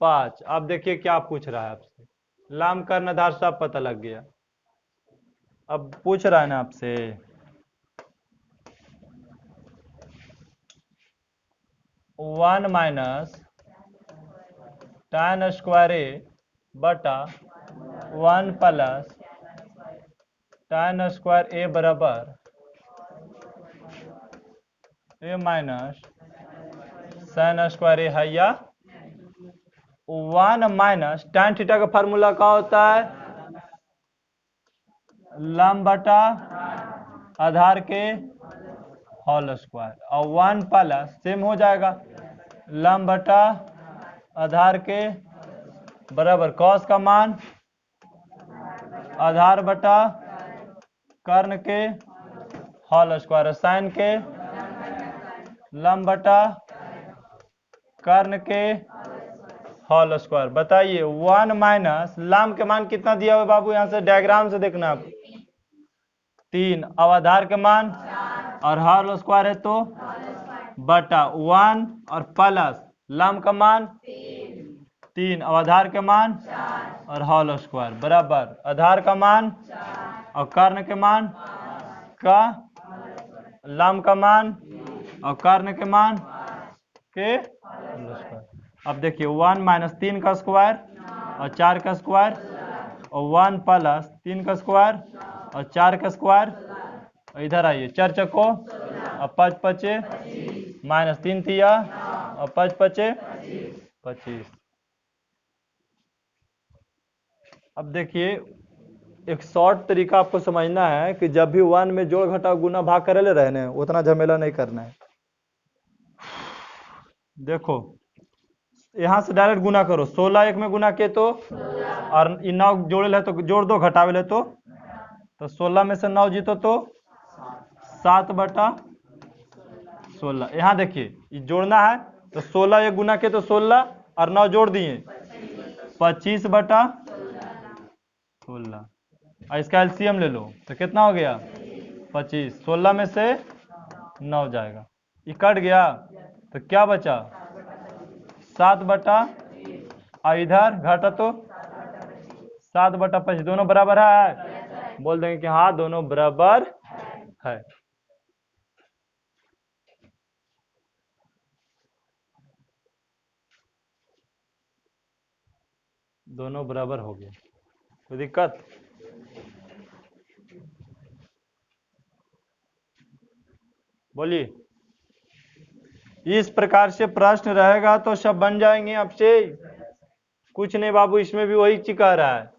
5। अब देखिए क्या पूछ रहा है आपसे, लंब कर्ण आधार सब पता लग गया, अब पूछ रहा है ना आपसे 1 माइनस tan स्क्वायर ए बटा 1 प्लस tan स्क्वायर ए बराबर ए माइनस sin स्क्वायर ए है, या 1 माइनस tan थीटा का फार्मूला क्या होता है, लंब बटा आधार के होल स्क्वायर, और 1 प्लस सेम हो जाएगा लंब बटा आधार के बराबर कॉस का मान आधार बटा कर्ण के होल स्क्वायर, साइन के लंब बटा कर्ण के होल स्क्वायर। बताइए 1 माइनस लंब के मान कितना दिया हुआ बाबू, यहां से डायग्राम से देखना आप 3, अब आधार के मान और होल स्क्वायर है तो बटा 1 और प्लस लंब का मान 3, अब आधार के मान और होल स्क्वायर बराबर आधार का मान और कर्ण के मान का लंब का मान और कर्ण के मान के होल स्क्वायर। अब देखिए 1 माइनस 3 का स्क्वायर और 4 का स्क्वायर, और 1 प्लस 3 का स्क्वायर और 4 का स्क्वायर, और इधर आइए 4 चक्को और 5 पचे माइनस 3 तिया और 5 पचे 25। अब देखिए एक शॉर्ट तरीका आपको समझना है कि जब भी 1 में जोड़ घटाव गुना भाग करे ले रहने उतना झमेला नहीं करना है। देखो यहां से डायरेक्ट गुना करो, 16 एक में गुना किए तो, और 9 जोड़े ले तो जोड़ दो, घटावे ले तो 16 में से 9 जीतो तो 7 बटा 16। यहाँ देखिए जोड़ना है तो 16 एक गुना किए तो 16 और 9 जोड़ दिए 25 बटा 16, और इसका एलसीएम ले लो तो कितना हो गया 25। 16 में से 9 जाएगा, ये कट गया तो क्या बचा 7 बटा, और इधर घटा तो 7 बटा 25, दोनों बराबर है, बोल देंगे कि हाँ दोनों बराबर है। दोनों बराबर हो गए, कोई दिक्कत? बोलिए। इस प्रकार से प्रश्न रहेगा तो सब बन जाएंगे आपसे, कुछ नहीं बाबू। इसमें भी वही चीज कह रहा है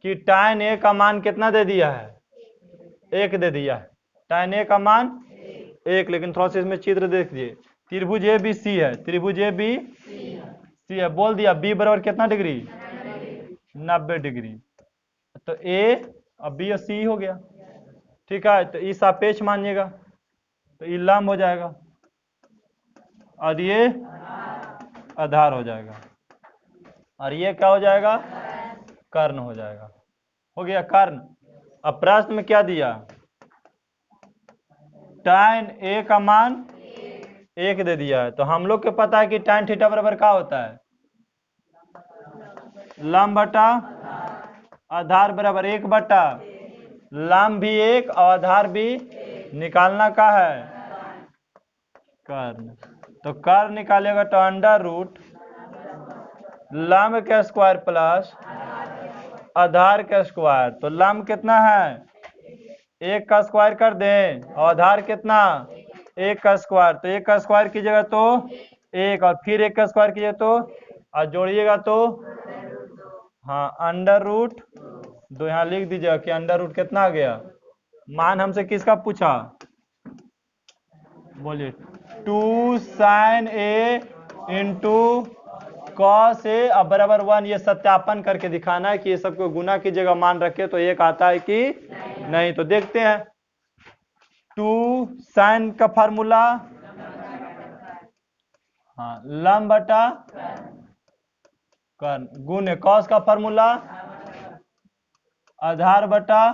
कि tan ए का मान कितना दे दिया है, 1 दे दिया है, tan ए का मान 1। लेकिन थोड़ा सा इसमें चित्र देख लीजिए, त्रिभुज ए बी सी है, त्रिभुज ए बी सी है, बोल दिया बी बराबर कितना डिग्री 90 डिग्री, तो ए और बी और सी हो गया, ठीक है। तो इस सापेक्ष मानिएगा तो ये लंब हो जाएगा और ये आधार हो जाएगा, और ये क्या हो जाएगा कर्ण हो जाएगा। हो गया कर्ण। अब प्रश्न में क्या दिया, tan ए का मान 1 दे दिया है, तो हम लोग को पता है कि tan थीटा बराबर क्या होता है, लंब बटा आधार बराबर 1 बटा लंब भी 1 और आधार भी निकालना का है कर्ण। तो कर्ण निकालेगा तो अंडर रूट लंब का स्क्वायर प्लस आधार का स्क्वायर। तो लंब कितना है 1 का स्क्वायर कर दें और आधार कितना 1 का स्क्वायर। तो 1 का स्क्वायर कीजिएगा तो 1 और फिर 1 का स्क्वायर कीजिए तो और जोड़िएगा तो हाँ अंडर रूट 2। यहाँ लिख दीजिएगा कि अंडर रूट कितना आ गया। मान हमसे किसका पूछा बोलिए 2 sin a into cos A अब बराबर 1। ये सत्यापन करके दिखाना है कि ये सबको गुना की जगह मान रखे तो एक आता है कि नहीं। तो देखते हैं 2 sin का फार्मूला हाँ लंब बटा कर्ण गुने कॉस का फार्मूला आधार बटा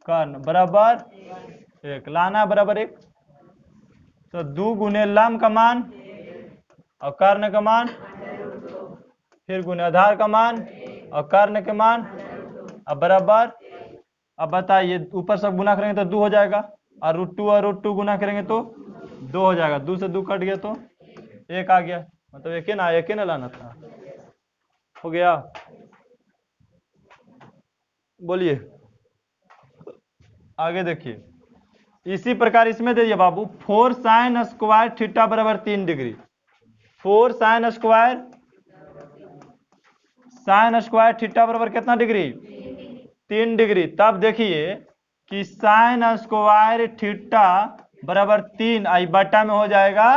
कर्ण बराबर 1 लाना बराबर 1। तो 2 गुने लंब का मान और कर्ण का मान फिर गुने आधार का मान और कर्ण के मान अब बराबर। अब बताइए ऊपर सब गुना करेंगे तो 2 हो जाएगा और √2 और √2 गुना करेंगे तो 2 हो जाएगा। 2 से 2 कट गया तो 1 आ गया। मतलब एक ही ना लाना था। हो गया बोलिए आगे देखिए। इसी प्रकार इसमें दीजिए बाबू 4 sin स्क्वायर थीटा बराबर 3 डिग्री। 4 sin स्क्वायर थीटा बराबर कितना डिग्री 3 डिग्री। तब देखिए कि sin स्क्वायर थीटा बराबर 3 आई बटा में हो जाएगा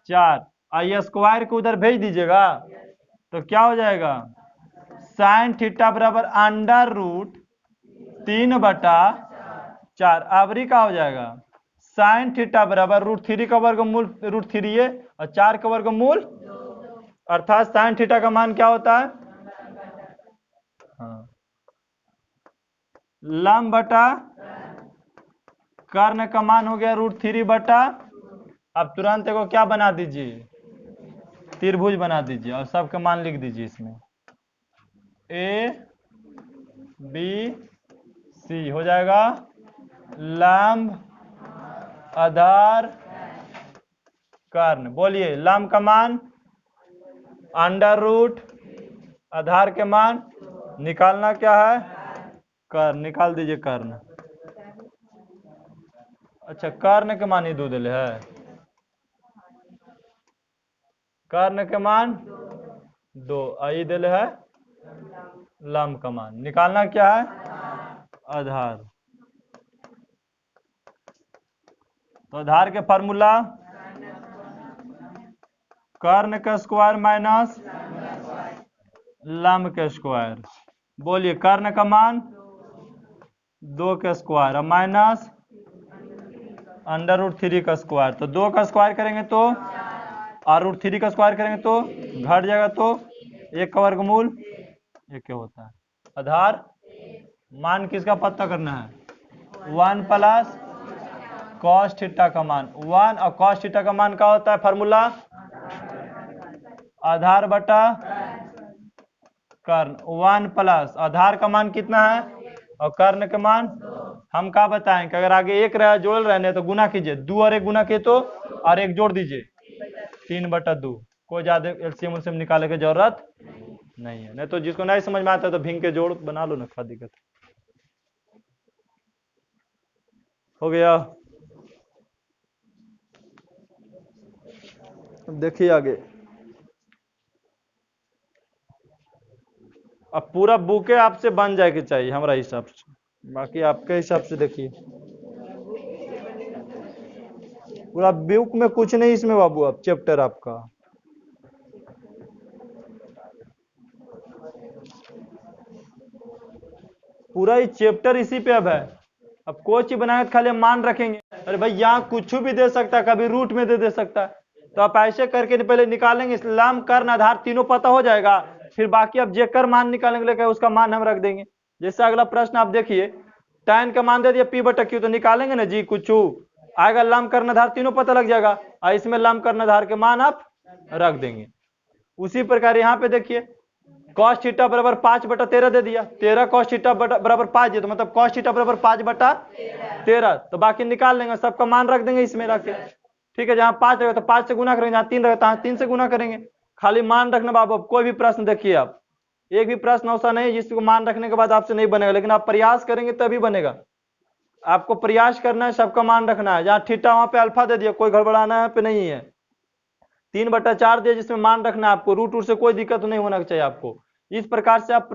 4 आई स्क्वायर को उधर भेज दीजिएगा तो क्या हो जाएगा sin थीटा बराबर अंडर रूट 3 बटा 4। आवरी का हो जाएगा sin थीटा बराबर √3 का वर्गमूल √3 है और 4 का वर्गमूल अर्थात sin थीटा का मान क्या होता है हाँ लंब बटा कर्ण का मान हो गया √3 बटा। अब तुरंत को क्या बना दीजिए त्रिभुज बना दीजिए और सबके मान लिख दीजिए इसमें A B C हो जाएगा लंब आधार कर्ण। बोलिए लंब का मान अंडर रूट आधार के मान निकालना क्या है कर्ण। निकाल दीजिए कर्ण। अच्छा कर्ण के मान ही 2 दिले है कर्ण के मान 2 आई दिले है लंब का मान निकालना क्या है आधार। तो आधार के फार्मूला कर्ण का स्क्वायर माइनस लंब का स्क्वायर। बोलिए कर्ण का मान 2 का स्क्वायर और माइनस अंडर रूट 3 का स्क्वायर। तो 2 का स्क्वायर करेंगे तो और √3 का स्क्वायर करेंगे तो घट जाएगा तो 1 का वर्गमूल 1 होता है। आधार मान किसका पता करना है 1 प्लस cos थीटा का मान 1 और cos थीटा का मान क्या होता है फार्मूला आधार बटा कर्ण 1 प्लस आधार का मान कितना है और कर्ण के मान हम क्या बताएं कि अगर आगे 1 रहा जोड़ रहे तो गुना कीजिए 2 और 1 गुना किए तो और 1 जोड़ दीजिए 3/2। कोई ज्यादा एलसीएम निकालने की जरूरत नहीं है। नहीं तो जिसको नहीं समझ में आता है तो भिंग के जोड़ बना लो ना क्या दिक्कत हो गया। अब देखिए आगे अब पूरा बुके आपसे बन जाए के चाहिए हमारा हिसाब से बाकी आपके हिसाब से देखिए पूरा बुक में कुछ नहीं इसमें बाबू अब चैप्टर आपका पूरा ही चैप्टर इसी पे अब है। अब कोई चीज बनाए खाली मान रखेंगे अरे भाई यहाँ कुछ भी दे सकता है कभी रूट में दे सकता है। तो आप ऐसे करके पहले निकालेंगे लंब कर्ण आधार तीनों पता हो जाएगा फिर बाकी अब जेकर मान निकालेंगे लेकर उसका मान हम रख देंगे। जैसे अगला प्रश्न आप देखिए tan का मान दे दिया P/Q तो निकालेंगे ना जी कुछ आएगा लंब कर्ण आधार तीनों पता लग जाएगा और इसमें लंब कर्ण आधार के मान आप रख देंगे। उसी प्रकार यहाँ पे देखिए cos थीटा बराबर 5/13 दे दिया 13 cos थीटा बराबर 5 दिया तो मतलब cos थीटा बराबर 5/13 तो बाकी निकाल लेंगे सबका मान रख देंगे इसमें रख के ठीक है, जहाँ 5 रहेगा तो 5 से गुना करेंगे, जहाँ 3 रहेगा तो 3 से गुना करेंगे। खाली मान रखना बाबू। अब कोई भी प्रश्न देखिए आप, एक भी प्रश्न ऐसा नहीं जिसको मान रखने के बाद आपसे नहीं बनेगा, लेकिन आप प्रयास करेंगे तभी बनेगा। आपको प्रयास करना है, सबका मान रखना है। जहाँ थीटा वहां पे अल्फा दे दिया, कोई गड़बड़ाना है पे नहीं है। 3/4 दिया जिसमें मान रखना है आपको, रूट से कोई दिक्कत नहीं होना चाहिए आपको। इस प्रकार से आप